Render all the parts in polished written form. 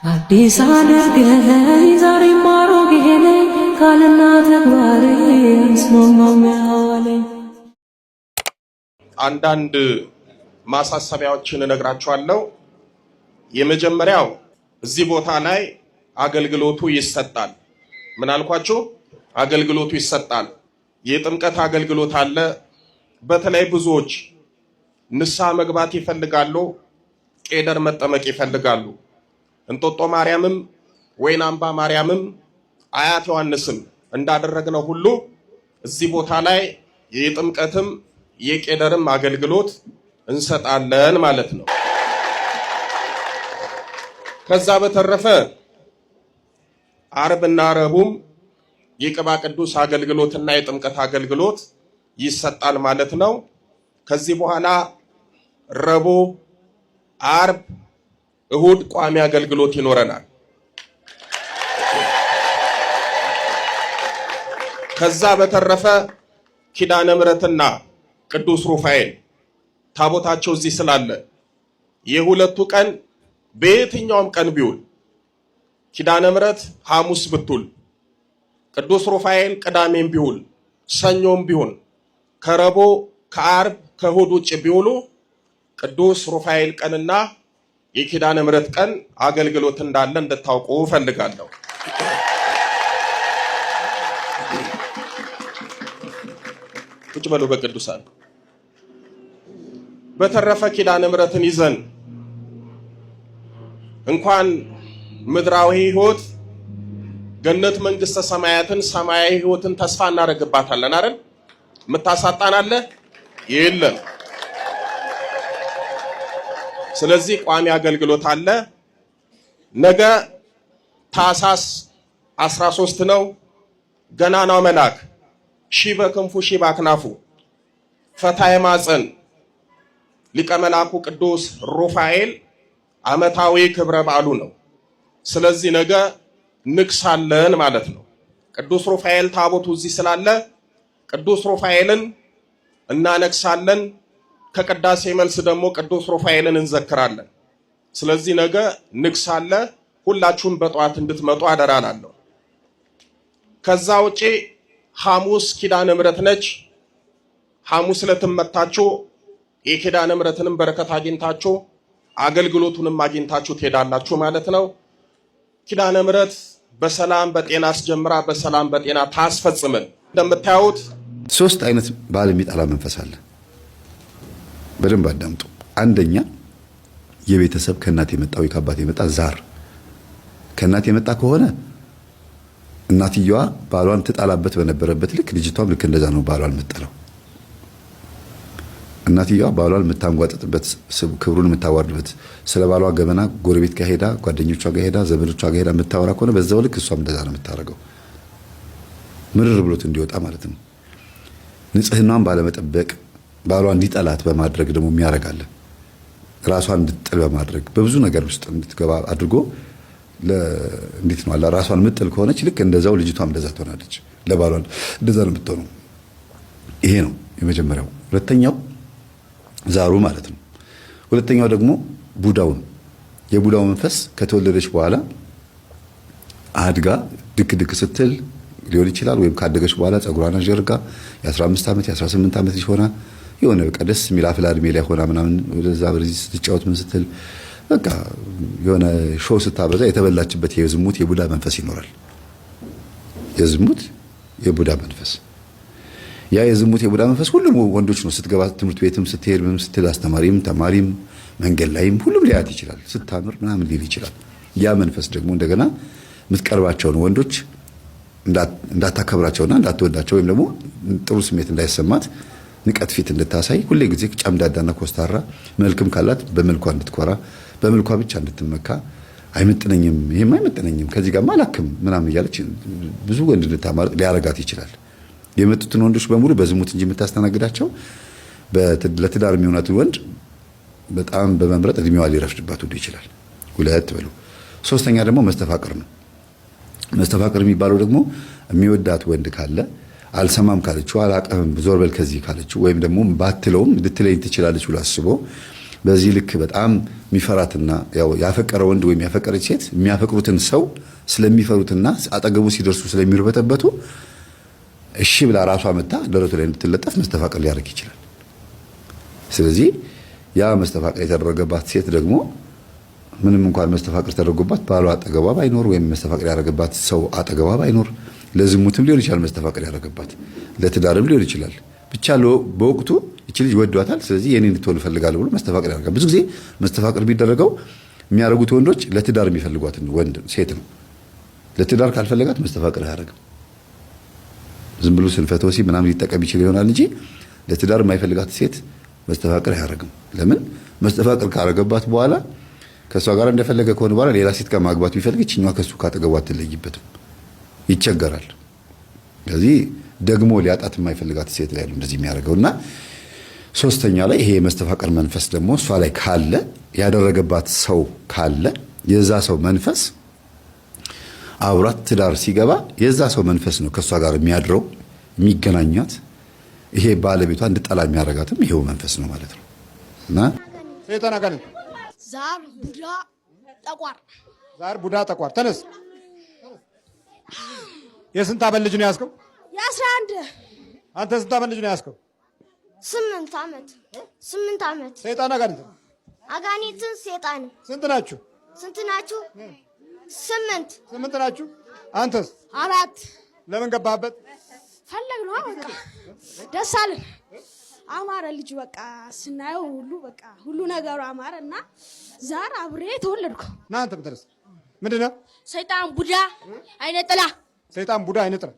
አዲስ አድርገኝ ዛሬ ማሮጌ ነኝ ካልና ተግባሬ ስማማኛለኝ። አንዳንድ ማሳሰቢያዎችን እነግራችኋለሁ። የመጀመሪያው እዚህ ቦታ ላይ አገልግሎቱ ይሰጣል። ምን አልኳችሁ? አገልግሎቱ ይሰጣል። የጥምቀት አገልግሎት አለ። በተለይ ብዙዎች ንስሐ መግባት ይፈልጋሉ፣ ቄደር መጠመቅ ይፈልጋሉ። እንጦጦ ማርያምም ወይን አምባ ማርያምም አያት ዮሐንስም እንዳደረግነው ሁሉ እዚህ ቦታ ላይ የጥምቀትም የቄደርም አገልግሎት እንሰጣለን ማለት ነው። ከዛ በተረፈ ዓርብና ረቡዕም የቅባ ቅዱስ አገልግሎትና የጥምቀት አገልግሎት ይሰጣል ማለት ነው። ከዚህ በኋላ ረቡዕ፣ ዓርብ፣ እሁድ ቋሚ አገልግሎት ይኖረናል። ከዛ በተረፈ ኪዳነ ምሕረትና ቅዱስ ሩፋኤል ታቦታቸው እዚህ ስላለ የሁለቱ ቀን በየትኛውም ቀን ቢውል ኪዳነ ምሕረት ሐሙስ ብትውል ቅዱስ ሩፋኤል ቅዳሜም ቢውል ሰኞም ቢሆን ከረቡዕ ከዓርብ ከእሁድ ውጭ ቢውሉ ቅዱስ ሩፋኤል ቀንና የኪዳነ ምሕረት ቀን አገልግሎት እንዳለ እንድታውቁ ፈልጋለሁ። ቁጭ በሉ በቅዱሳን። በተረፈ ኪዳነ ምሕረትን ይዘን እንኳን ምድራዊ ሕይወት ገነት መንግስተ ሰማያትን ሰማያዊ ሕይወትን ተስፋ እናደርግባታለን አይደል? የምታሳጣን አለ የለም። ስለዚህ ቋሚ አገልግሎት አለ። ነገ ታኅሳስ 13 ነው። ገናናው መልአክ ሺህ በክንፉ ሺህ በአክናፉ ፈታዬ ማፀን ሊቀ መላኩ ቅዱስ ሩፋኤል ዓመታዊ ክብረ በዓሉ ነው። ስለዚህ ነገ ንግስ አለን ማለት ነው። ቅዱስ ሩፋኤል ታቦቱ እዚህ ስላለ ቅዱስ ሩፋኤልን እናነግሳለን። ከቅዳሴ መልስ ደግሞ ቅዱስ ሩፋኤልን እንዘክራለን። ስለዚህ ነገ ንግስ አለ። ሁላችሁም በጠዋት እንድትመጡ አደራላለሁ። ከዛ ውጪ ሐሙስ ኪዳነ ምሕረት ነች። ሐሙስ ዕለትም መጥታችሁ የኪዳነ ምሕረትንም በረከት አግኝታችሁ አገልግሎቱንም አግኝታችሁ ትሄዳላችሁ ማለት ነው። ኪዳነ ምሕረት በሰላም በጤና አስጀምራ በሰላም በጤና ታስፈጽመን። እንደምታዩት ሶስት አይነት ባል የሚጠላ መንፈስ አለ። በደንብ አዳምጡ። አንደኛ የቤተሰብ ከእናት የመጣው ከአባት የመጣ ዛር። ከእናት የመጣ ከሆነ እናትየዋ ባሏን ትጣላበት በነበረበት ልክ ልጅቷም ልክ እንደዛ ነው ባሏን የምትጠላው። እናትየዋ ባሏን የምታንጓጥጥበት፣ ክብሩን የምታዋርድበት፣ ስለ ባሏ ገበና ጎረቤት ጋር ሄዳ ጓደኞቿ ጋር ሄዳ ዘመዶቿ ጋር ሄዳ የምታወራ ከሆነ በዛው ልክ እሷም እንደዛ ነው የምታደርገው። ምርር ብሎት እንዲወጣ ማለት ነው። ንጽህናዋን ባለመጠበቅ ባሏ እንዲጠላት በማድረግ ደግሞ የሚያረጋለ ራሷን እንድትጥል በማድረግ በብዙ ነገር ውስጥ እንድትገባ አድርጎ እንዴት ነው አላ ራሷን ምጥል ከሆነች ልክ እንደዛው ልጅቷም እንደዛ ትሆናለች። ለባሏ እንደዛ ነው የምትሆነው። ይሄ ነው የመጀመሪያው። ሁለተኛው ዛሩ ማለት ነው። ሁለተኛው ደግሞ ቡዳውን የቡዳው መንፈስ ከተወለደች በኋላ አድጋ ድክ ድክ ስትል ሊሆን ይችላል። ወይም ካደገች በኋላ ጸጉሯን አጀርጋ የ15 ዓመት የ18 ዓመት ልጅ ሆና የሆነ በቃ ደስ የሚል አፍላ እድሜ ላይ ሆና ምናምን ወደዛ በዚህ ስትጫወት ምን ስትል በቃ የሆነ ሾው ስታበዛ የተበላችበት የዝሙት የቡዳ መንፈስ ይኖራል። የዝሙት የቡዳ መንፈስ ያ የዝሙት የቡዳ መንፈስ ሁሉም ወንዶች ነው። ስትገባ ትምህርት ቤትም ስትሄድ ምንም ስትል አስተማሪም ተማሪም መንገድ ላይም ሁሉም ሊያት ይችላል። ስታምር ምናምን ሊል ይችላል። ያ መንፈስ ደግሞ እንደገና የምትቀርባቸውን ወንዶች እንዳታከብራቸውና እንዳትወዳቸው ወይም ደግሞ ጥሩ ስሜት እንዳይሰማት ንቀት ፊት እንድታሳይ ሁሌ ጊዜ ጨምዳዳና ኮስታራ መልክም ካላት በመልኳ እንድትኮራ በመልኳ ብቻ እንድትመካ አይመጥነኝም፣ ይሄም አይመጥነኝም፣ ከዚህ ጋር ማላክም ምናምን እያለች ብዙ ወንድ እንድታማርጥ ሊያረጋት ይችላል። የመጡትን ወንዶች በሙሉ በዝሙት እንጂ የምታስተናግዳቸው ለትዳር የሚሆናትን ወንድ በጣም በመምረጥ እድሜዋ ሊረፍድባት ሁሉ ይችላል። ሁለት በሉ። ሶስተኛ ደግሞ መስተፋቅር ነው። መስተፋቅር የሚባለው ደግሞ የሚወዳት ወንድ ካለ አልሰማም ካለችው አላቀም ዞር በል ከዚህ ካለችው ወይም ደግሞ ባትለውም ልትለኝ ትችላለች ብሎ አስቦ በዚህ ልክ በጣም የሚፈራትና ያው ያፈቀረ ወንድ ወይም ያፈቀረች ሴት የሚያፈቅሩትን ሰው ስለሚፈሩትና አጠገቡ ሲደርሱ ስለሚርበተበቱ እሺ ብላ ራሷ መጣ ደረቱ ላይ እንድትለጠፍ መስተፋቅር ሊያደርግ ይችላል። ስለዚህ ያ መስተፋቅር የተደረገባት ሴት ደግሞ ምንም እንኳን መስተፋቅር ተደርጎባት ባሏ አጠገቧ ባይኖር ወይም መስተፋቅር ያደረገባት ሰው አጠገቧ ባይኖር ለዝሙትም ሊሆን ይችላል መስተፋቅር ያደረገባት፣ ለትዳርም ሊሆን ይችላል። ብቻ በወቅቱ እቺ ልጅ ወዷታል፣ ስለዚህ የኔን እንድትሆን ፈልጋለሁ ብሎ መስተፋቅር ያደርጋል። ብዙ ጊዜ መስተፋቅር ቢደረገው የሚያደርጉት ወንዶች ለትዳር የሚፈልጓትን ወንድ ሴት ነው። ለትዳር ካልፈለጋት መስተፋቅር አያደርግም። ዝም ብሎ ስንፈተ ወሲብ ምናምን ሊጠቀም ይችል ይሆናል እንጂ ለትዳር የማይፈልጋት ሴት መስተፋቅር አያደርግም። ለምን? መስተፋቅር ካረገባት በኋላ ከሷ ጋር እንደፈለገ ከሆነ በኋላ ሌላ ሴት ጋር ማግባት ቢፈልግ እቺኛዋ ከሱ ካጠገቧ አትለይበትም፣ ይቸገራል። ስለዚህ ደግሞ ሊያጣት የማይፈልጋት ሴት ላይ ነው እንደዚህ የሚያደርገውና ሶስተኛ ላይ ይሄ የመስተፋቅር መንፈስ ደግሞ እሷ ላይ ካለ ያደረገባት ሰው ካለ የዛ ሰው መንፈስ አውራት ትዳር ሲገባ የዛ ሰው መንፈስ ነው ከሷ ጋር የሚያድረው የሚገናኛት። ይሄ ባለቤቷ እንድጠላ የሚያደርጋትም ይሄው መንፈስ ነው ማለት ነው። እና ሰይጣን አጋንንት ዛር ቡዳ ጠቋር ዛር ቡዳ ጠቋር ተነስ። የስንት ዓመት ልጅ ነው ያስከው? የ11 አንተ ስንት ዓመት ልጅ ነው ያስከው? 8 ዓመት 8 ዓመት ሰይጣን አጋንንት አጋኒትን ሰይጣን ስንት ናችሁ? ስንት ናችሁ? 8 ናችሁ። አንተስ? 4 ለምን ገባህበት? ፈለግ ነው በቃ ደስ አለን። አማረ ልጅ በቃ ስናየው ሁሉ በቃ ሁሉ ነገሩ አማረና ዛር አብሬ ተወለድኩ። ና አንተ ብትረስ ምንድነው? ሰይጣን ቡዳ አይነጥላ ሰይጣን ቡዳ አይነጥላ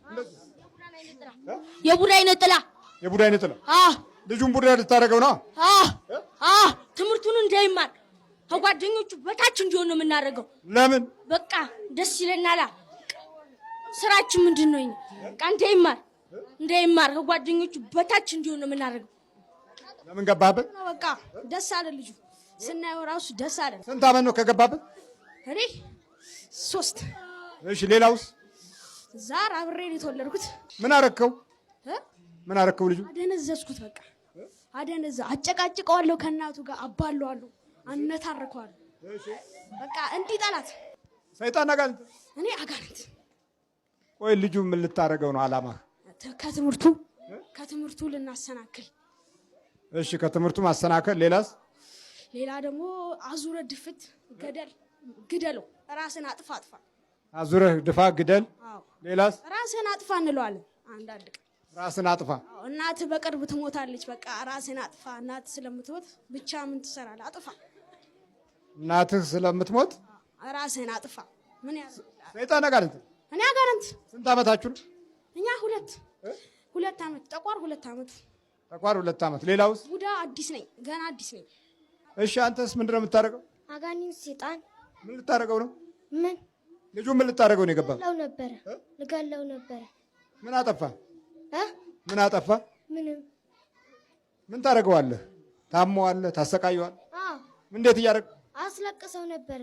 የቡዳ አይነጥላ የቡዳ አይነጥላ ልጁን ቡዳ ልታደርገው ነው? ትምህርቱን እንዳይማር ከጓደኞቹ በታች እንዲሆን ነው የምናደርገው። ለምን? በቃ ደስ ይለናል። ስራችን ምንድነው? በቃ እንዳይማር ከጓደኞቹ በታች እንዲሆን ነው የምናደርገው። ለምን ገባህበት? በቃ ደስ አለ ልጁ ስናየው ራሱ ደስ አለ። ስንት ዓመት ነው ከገባህበት? እኔ 3። እሺ ሌላውስ? ዛር አብሬ ነው የተወለድኩት። ምን አረከው? ምን አረከው? ልጁ አደነዘዝኩት። በቃ አጨቃጭቀዋለሁ፣ ከእናቱ ጋር አባለዋለሁ፣ አነታርከዋለሁ። በቃ እንዲጠላት ሰይጣን አጋንንት እኔ አጋንንት። ቆይ ልጁ ምን ልታረገው ነው አላማ? ከትምህርቱ ልናሰናክል። እሺ ከትምህርቱ ማሰናከል። ሌላስ? ሌላ ደግሞ አዙረ ድፍት ግደለው፣ ራስን አጥፋ። አዙረህ ድፋ ግደል። ሌላስ? ራስን አጥፋ እንለዋለን። አንዳንድ ቀን ራስን አጥፋ። እናት በቅርብ ትሞታለች። በቃ ራስን አጥፋ። እናት ስለምትሞት ብቻ ምን ትሰራለህ? አጥፋ። እናትህ ስለምትሞት ራስን አጥፋ። ምን ያለ ሰይጣን አጋንንት። እኔ አጋንንት። ስንት ዓመታችሁ ነው? እኛ 2 ዓመት። ጠቋር 2 ዓመት። ጠቋር 2 ዓመት። ሌላውስ? ቡዳ አዲስ ነኝ፣ ገና አዲስ ነኝ። እሺ አንተስ ምንድነው የምታደርገው? አጋንንት ሰይጣን። ምን ልታደርገው ነው? ምን ልጁ ምን ልታደርገው ነው የገባው? ልገለው ነበረ። ምን አጠፋ? ምን አጠፋ? ምንም። ምን ታደርገዋለህ? ታመዋለህ? ታሰቃየዋለህ? እንዴት እያደረግ? አስለቅሰው ነበረ፣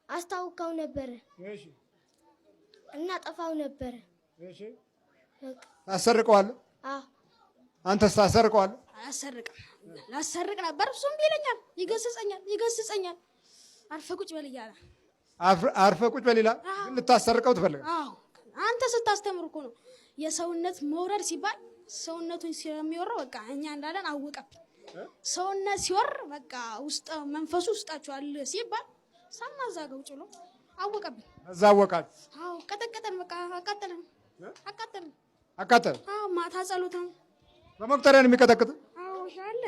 አስታውቀው ነበረ፣ እናጠፋው ነበረ። ታሰርቀዋለህ? አንተስ ታሰርቀዋለህ? አያሰርቅም። ላሰርቅ ነበር፣ እሱም ይለኛል፣ ይገስጸኛል። አርፈህ ቁጭ በል እያለ አርፈህ ቁጭ በል ይላል። ግን ልታሰርቀው ትፈልጋለህ? አንተ ስታስተምር እኮ ነው የሰውነት መውረድ ሲባል ሰውነቱን ስለሚወረው በቃ እኛ እንዳለን አወቀብን። ሰውነት ሲወር በቃ ውስጥ መንፈሱ ውስጣቸው አለ ሲባል ሳናዛገው ጭሎ አወቀብን። እዛ አወቃት። ቀጠቀጠን። በቃ አቃጠል። ማታ ጸሎት ነው በመቁጠሪያ ነው የሚቀጠቅጥ። አለ።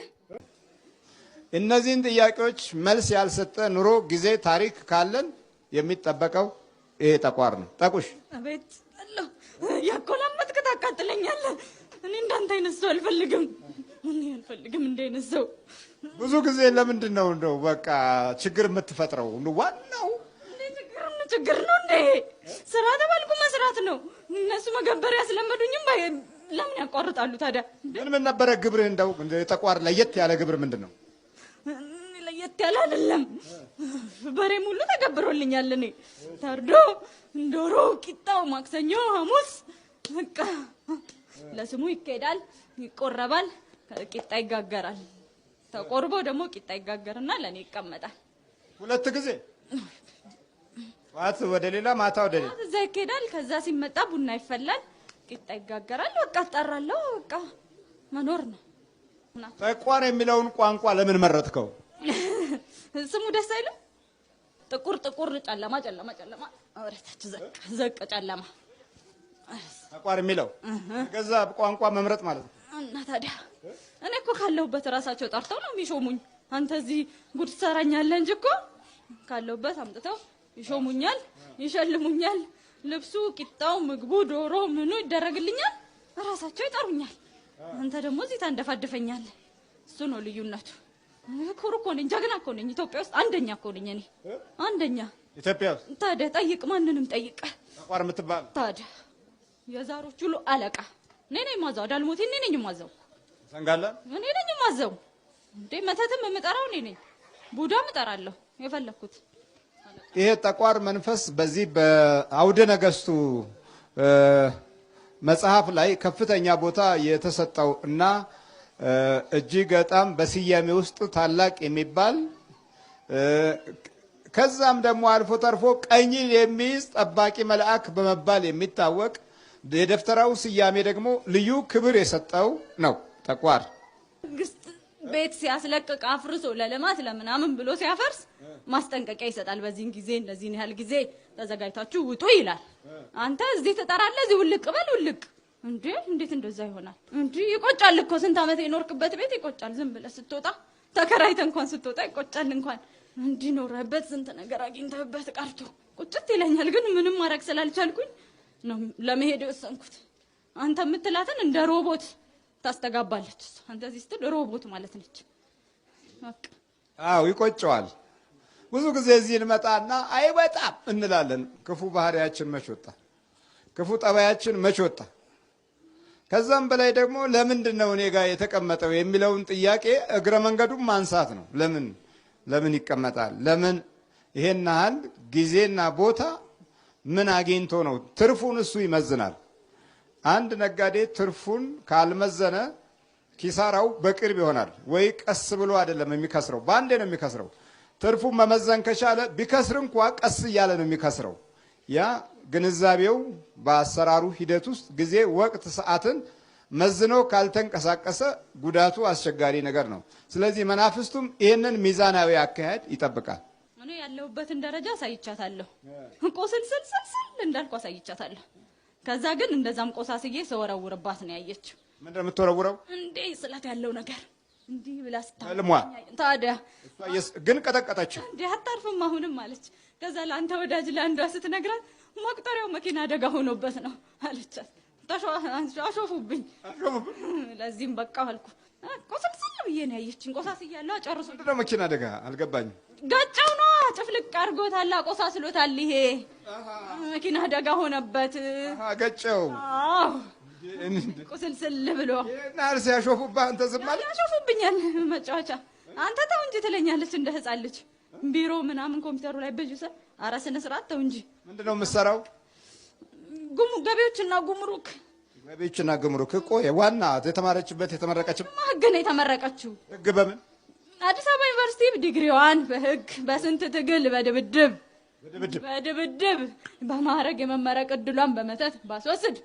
እነዚህን ጥያቄዎች መልስ ያልሰጠ ኑሮ ጊዜ ታሪክ ካለን የሚጠበቀው ይሄ ጠቋር ነው። ጠቁሽ አቤት አለው ያቆላመጥክ ታቃጥለኛለህ። እኔ እንዳንተ አይነት ሰው አልፈልግም። እንደ አይነት ሰው ብዙ ጊዜ ለምንድን ነው እንደው በቃ ችግር የምትፈጥረው? ዋናው ችግር ነው እንዴ? ስራ ተባልኩ መስራት ነው። እነሱ መገበሪያ ስለመዱኝም ለምን ያቋርጣሉ ታዲያ? ምን ነበረ ግብርህ? እንደው ጠቋር ለየት ያለ ግብር ምንድን ነው? ለየት ያለ አይደለም። በሬም ሁሉ ተገብሮልኛል። እኔ ታርዶ ዶሮ፣ ቂጣው ማክሰኞ፣ ሐሙስ በቃ ለስሙ ይካሄዳል፣ ይቆረባል፣ ቂጣ ይጋገራል። ተቆርቦ ደግሞ ቂጣ ይጋገርና ለኔ ይቀመጣል። ሁለት ጊዜ ዋት ወደ ሌላ ማታ ወደ ሌላ እዛ ይኬዳል። ከዛ ሲመጣ ቡና ይፈላል፣ ቂጣ ይጋገራል። በቃ አጣራለሁ። በቃ መኖር ነው። ጠቋር የሚለውን ቋንቋ ለምን መረጥከው? ስሙ ደስ አይልም? ጥቁር ጥቁር ጨለማ ጨለማ ጨለማ አወራታች ዘቅ ዘቅ ጨለማ ጠቋር የሚለው ገዛ ቋንቋ መምረጥ ማለት ነው። እና ታዲያ እኔ እኮ ካለሁበት ራሳቸው ጠርተው ነው የሚሾሙኝ። አንተ እዚህ ጉድ ትሰራኛለህ እንጂ እኮ ካለሁበት አምጥተው ይሾሙኛል፣ ይሸልሙኛል። ልብሱ፣ ቂጣው፣ ምግቡ፣ ዶሮ ምኑ ይደረግልኛል። ራሳቸው ይጠሩኛል። አንተ ደግሞ እዚህ ታንደፋድፈኛለህ። እሱ ነው ልዩነቱ። ኩሩ እኮ ነኝ፣ ጀግና እኮ ነኝ። ኢትዮጵያ ውስጥ አንደኛ እኮ ነኝ እኔ አንደኛ። ኢትዮጵያ ውስጥ ታዲያ ጠይቅ፣ ማንንም ጠይቅ። ጠቋር የምትባል ታዲያ የዛሮች ሁሉ አለቃ እኔ ነኝ ማዛው። ዳልሞቴ እኔ ነኝ ማዛው። ሰንጋላ እኔ ነኝ ማዛው። እንዴ መተትም የምጠራው እኔ ነኝ። ቡዳም እጠራለሁ የፈለኩት። ይሄ ጠቋር መንፈስ በዚህ በአውደ ነገስቱ መጽሐፍ ላይ ከፍተኛ ቦታ የተሰጠው እና እጅግ በጣም በስያሜ ውስጥ ታላቅ የሚባል ከዛም ደግሞ አልፎ ተርፎ ቀኝን የሚይዝ ጠባቂ መልአክ በመባል የሚታወቅ የደፍተራው ስያሜ ደግሞ ልዩ ክብር የሰጠው ነው። ጠቋር መንግስት ቤት ሲያስለቅቅ አፍርሶ ለልማት ለምናምን ብሎ ሲያፈርስ ማስጠንቀቂያ ይሰጣል። በዚህን ጊዜ እንደዚህን ያህል ጊዜ ተዘጋጅታችሁ ውጡ ይላል። አንተ እዚህ ትጠራለህ፣ እዚህ ውልቅ በል ውልቅ። እንዴ እንዴት እንደዛ ይሆናል? እንዴ ይቆጫል እኮ ስንት ዓመት የኖርክበት ቤት ይቆጫል። ዝም ብለህ ስትወጣ ተከራይተህ እንኳን ስትወጣ ይቆጫል። እንኳን እንዲኖርበት ስንት ነገር አግኝተህበት ቀርቶ ቁጭት ይለኛል። ግን ምንም ማድረግ ስላልቻልኩኝ ነው ለመሄድ የወሰንኩት። አንተ የምትላትን እንደ ሮቦት ታስተጋባለች። አንተ እዚህ ስትል ሮቦት ማለት ነች። በቃ አዎ ይቆጨዋል። ብዙ ጊዜ እዚህ እንመጣና አይወጣም እንላለን። ክፉ ባህሪያችን መች ወጣ? ክፉ ጠባያችን መች ወጣ? ከዛም በላይ ደግሞ ለምንድን ነው እኔ ጋር የተቀመጠው የሚለውን ጥያቄ እግረ መንገዱን ማንሳት ነው። ለምን ይቀመጣል? ለምን ይሄን ያህል ጊዜና ቦታ ምን አግኝቶ ነው? ትርፉን እሱ ይመዝናል። አንድ ነጋዴ ትርፉን ካልመዘነ ኪሳራው በቅርብ ይሆናል። ወይ ቀስ ብሎ አይደለም የሚከስረው፣ በአንዴ ነው የሚከስረው። ትርፉን መመዘን ከቻለ ቢከስር እንኳ ቀስ እያለ ነው የሚከስረው። ያ ግንዛቤው በአሰራሩ ሂደት ውስጥ ጊዜ፣ ወቅት፣ ሰዓትን መዝኖ ካልተንቀሳቀሰ ጉዳቱ አስቸጋሪ ነገር ነው። ስለዚህ መናፍስቱም ይህንን ሚዛናዊ አካሄድ ይጠብቃል። እኔ ያለሁበትን ደረጃ አሳይቻታለሁ። ቆስልስልስል እንዳልኩ አሳይቻታለሁ። ከዛ ግን እንደዛም ቆሳስዬ ሰወረውርባት ነው ያየችው። ምንድን ነው የምትወረውረው? እንዴ ስላት ያለው ነገር እንዲህ ብላ ህልሟ። ታዲያ ግን ቀጠቀጠችው። እንዴ አታርፍም አሁንም አለች። ከዛ ለአንተ ወዳጅ ለአንዷ ስትነግራት መቁጠሪያው መኪና አደጋ ሆኖበት ነው አለቻት። አሾፉብኝ። ለዚህም በቃ አልኩ። ቆስልስል ብዬ ነው ያየችኝ። ቆሳስያለሁ ጨርሶ። ምንድን ነው መኪና አደጋ? አልገባኝም። ጋጫው ነው ጭፍልቅ አድርጎታል፣ ቆሳስሎታል። ይሄ መኪና አደጋ ሆነበት። ገጨው። አዎ ቁስልስል ብሎ ናር ሲያሾፉብህ አንተ ዝም ማለት? ያሾፉብኛል። መጫወቻ አንተ ተው እንጂ ትለኛለች እንደ ህፃን ልጅ። ቢሮ ምናምን ኮምፒውተሩ ላይ በጁሰ ኧረ ስነ ስርዓት ተው እንጂ። ምንድን ነው የምትሰራው? ገቢዎችና ጉምሩክ። ገቢዎችና ጉምሩክ እኮ ዋና የተማረችበት የተመረቀችበት ህግ ነው የተመረቀችው። ህግ በምን? አዲስ አበባ ዩኒቨርሲቲ ዲግሪዋን በህግ በስንት ትግል በድብድብ በማዕረግ የመመረቅ እድሏን በመተት ባስወስድ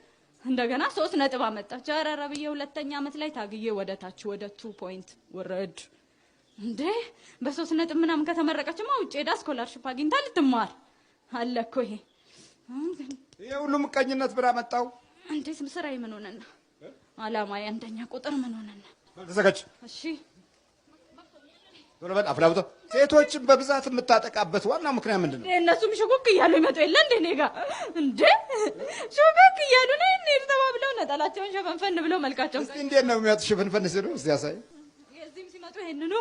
እንደገና 3 ነጥብ አመጣች። ኧረ ብዬ ሁለተኛ ዓመት ላይ ታግዬ ወደ ታች ወደ 2 ፖይንት ወረድ። እንዴ በ3 ነጥብ ምናምን ከተመረቀችማ ውጭ ሄዳ ስኮላርሺፕ አግኝታ ልትማር አለ እኮ። ይሄ ሁሉ ምቀኝነት ብራ መጣው። እንዴት ስራዬ ምን ሆነና? አላማዬ አንደኛ ቁጥር ምን ሆነና? ተዘጋጅ። እሺ ዶለበል አፍላውቶ ሴቶችን በብዛት የምታጠቃበት ዋናው ምክንያት ምንድን ነው? እነሱም ሽጉክ እያሉ ይመጡ የለ እንዴ እኔ ጋር እንዴ ሽጉክ እያሉ ነው እንዴ ተባብለው ነጠላቸውን ሸፈንፈን ብለው መልካቸው። እስቲ እንዴት ነው የሚያጡ ሸፈንፈን ሲሉ እስቲ ያሳይ። እዚህም ሲመጡ ይሄንኑ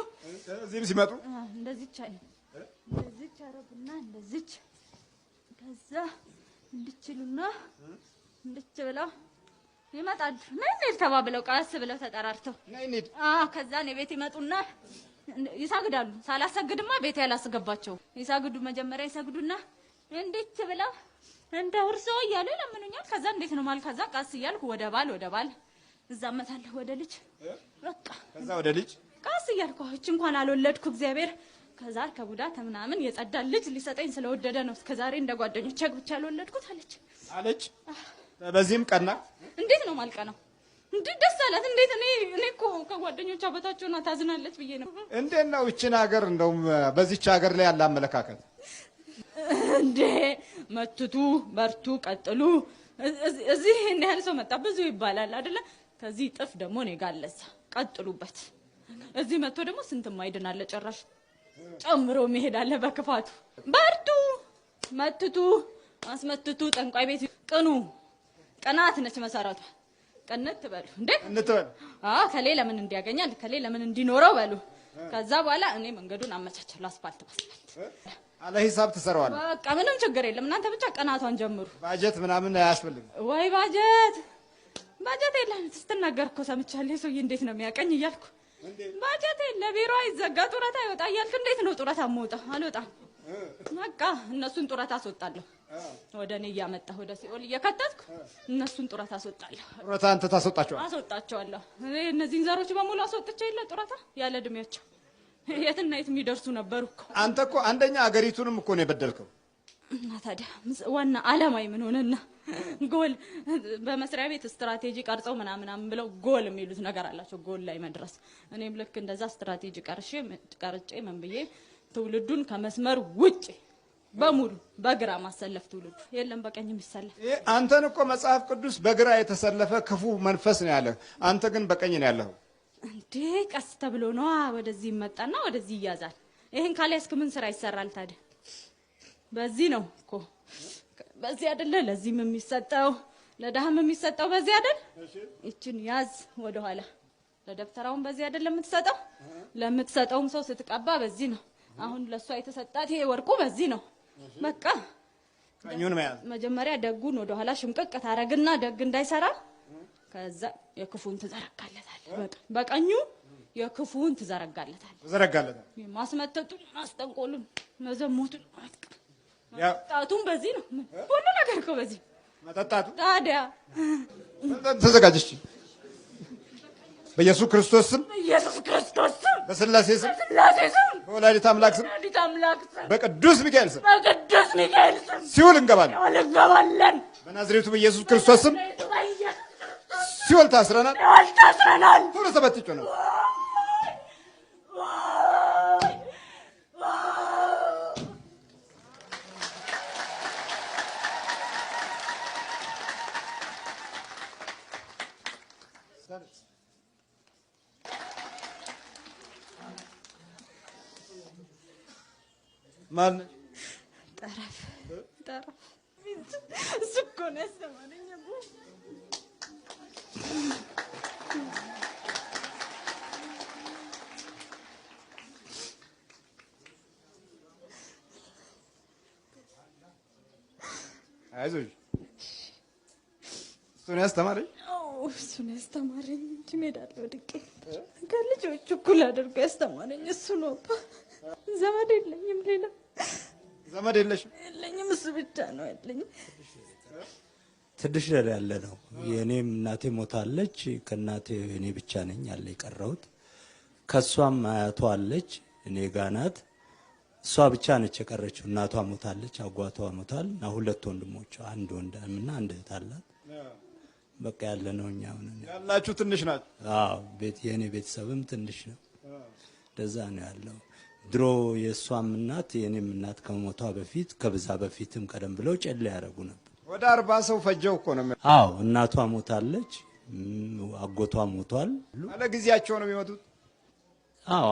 እዚህም ሲመጡ እንደዚች አይ እንደዚች አረጉና እንደዚች ከዛ እንድችሉና እንድች ብለው ይመጣሉ። ነይ ተባብለው ቀስ ብለው ተጠራርተው ነይ ከዛ እኔ ቤት ይመጡና ይሳግዳሉ። ሳላሰግድማ ቤት ያላስገባቸው ይሳግዱ። መጀመሪያ ይሳግዱና እንዴት ብለው እንደ እርሶ እያሉ ለምኑኛል። ከዛ እንዴት ነው ማለት ከዛ ቀስ እያልኩ ወደ ባል እዛመታለሁ ወደ ልጅ በቃ ከዛ ወደ ልጅ ቃስ እያልኳች እንኳን አልወለድኩ እግዚአብሔር ከዛር ከቡዳ ተምናምን የጸዳ ልጅ ሊሰጠኝ ስለወደደ ነው እስከዛሬ እንደ ጓደኞቼ ብቻ አልወለድኩት አለች። በዚህም ቀና እንዴት ነው ማልቀናው? እንዴት ደስ አላት? እንዴት እኔ እኮ ከጓደኞቿ በታችና ታዝናለች ብዬ ነው። እንዴት ነው እቺን ሀገር እንደውም በዚህች ሀገር ላይ ያለ አመለካከት እንዴ መትቱ በርቱ ቀጥሉ እዚህ እንደ ያህል ሰው መጣ ብዙ ይባላል አይደለ? ከዚህ ጥፍ ደግሞ እኔ ጋር ለዛ ቀጥሉበት። እዚህ መጥቶ ደግሞ ስንት ማይድናለ ጭራሽ ጨምሮ መሄዳለ በክፋቱ። በርቱ መትቱ አስመትቱ ጠንቋይ ቤት ቅኑ። ቀናት ነች መሰረቷ። ቀነት በሉ እንዴ እንተበል ከሌ ለምን እንዲያገኛል ከሌ ለምን እንዲኖረው በሉ። ከዛ በኋላ እኔ መንገዱን አመቻቻለሁ አስፋልት አለ ሂሳብ ተሰራዋል። በቃ ምንም ችግር የለም። እናንተ ብቻ ቀናቷን ጀምሩ። ባጀት ምናምን አያስፈልግም ወይ ባጀት የለም። ስትናገር እኮ ሰምቻለሁ። ሰውዬ እንዴት ነው የሚያቀኝ እያልኩ ባጀት የለ ቢሮ አይዘጋ ጡረታ ይወጣ እያልክ እንዴት ነው ጡረታ የምወጣው? አልወጣም። በቃ እነሱን ጡረታ አስወጣለሁ። ወደ እኔ እያመጣሁ ወደ ሲኦል እየከተትኩ እነሱን ጡረታ አስወጣለሁ። ጡረታ አንተ ታስወጣቸዋለሁ። እኔ እነዚህን ዘሮች በሙሉ አስወጥቼ የለ ጡረታ ያለ እድሜያቸው የትና የት የሚደርሱ ነበሩ እኮ። አንተ እኮ አንደኛ አገሪቱንም እኮ ነው የበደልከው። እና ታዲያ ዋና ዓላማዬ ምን ሆነና ጎል በመስሪያ ቤት ስትራቴጂ ቀርጸው ምናምን ብለው ጎል የሚሉት ነገር አላቸው። ጎል ላይ መድረስ እኔም ልክ እንደዛ ስትራቴጂ ቀርጬ ምን ብዬ ትውልዱን ከመስመር ውጪ በሙሉ በግራ ማሰለፍ ትውልዱ የለም በቀኝ የሚሰለፍ። አንተን እኮ መጽሐፍ ቅዱስ በግራ የተሰለፈ ክፉ መንፈስ ነው ያለ። አንተ ግን በቀኝ ነው ያለው። እንዴ ቀስ ተብሎ ነው ወደዚህ መጣና ወደዚህ ይያዛል። ይሄን ካልያዝክ ምን ስራ ይሰራል ታዲያ? በዚህ ነው እኮ በዚህ አይደለ ለዚህም የሚሰጠው ለዳህም የሚሰጠው በዚህ አይደል? እቺን ያዝ ወደ ኋላ። ለደብተራውን በዚህ አይደል የምትሰጠው? ለምትሰጠውም ሰው ስትቀባ በዚህ ነው። አሁን ለሷ የተሰጣት ይሄ ወርቁ በዚህ ነው። በቃ ቀኙን መያዝ መጀመሪያ ደጉን ወደ ኋላ ሽምቅቅ ታረግና ደግ እንዳይሰራ ከዛ የክፉን ትዘረጋለታል። በቀኙ የክፉን ትዘረጋለታል። ማስመተቱን ማስጠንቆሉን መዘሙቱን መጠጣቱን በዚህ ነው። ሁሉ ነገር እኮ በዚህ መጠጣቱ ታዲያ ተዘጋጅሽ። በኢየሱስ ክርስቶስ ስም በስላሴ ስም በወላዲተ አምላክ ስም በቅዱስ ሚካኤል ስም ሲኦል እንገባለን። በናዝሬቱ በኢየሱስ ክርስቶስ ስም ሲኦል ታስረናል። ቶሎ ተበጥጮ ነው። ማን ጠረፍ እኮ ነው ያስተማረኝ። አይዞሽ እሱን ያስተማረኝ እንጂ ሜዳ ላይ ወድቄ ከልጆቹ እኩል አድርጎ ያስተማረኝ እሱ ነው። ዘመድ የለኝም፣ ሌላ ዘመድ የለኝም፣ እሱ ብቻ ነው ያለኝ። ትንሽ ደር ያለ ነው። የኔም እናቴ ሞታለች። ከእናቴ እኔ ብቻ ነኝ ያለ የቀረሁት። ከሷም አያቷ አለች እኔ ጋር ናት። እሷ ብቻ ነች የቀረችው። እናቷ ሞታለች፣ አጓቷ ሞታል እና ሁለት ወንድሞች፣ አንድ ወንድምና አንድ እህት አላት። በቃ ያለ ነው እኛ ሆነን ያላችሁ ትንሽ ናት። አዎ የኔ ቤተሰብም ትንሽ ነው። እንደዛ ነው ያለው። ድሮ የሷም እናት የኔም እናት ከሞቷ በፊት ከብዛ በፊትም ቀደም ብለው ጨለ ያደርጉ ነበር። ወደ 40 ሰው ፈጀው እኮ ነው። አዎ እናቷ ሞታለች፣ አጎቷ ሞቷል። አለ ጊዜያቸው ነው የሚመጡት። አዎ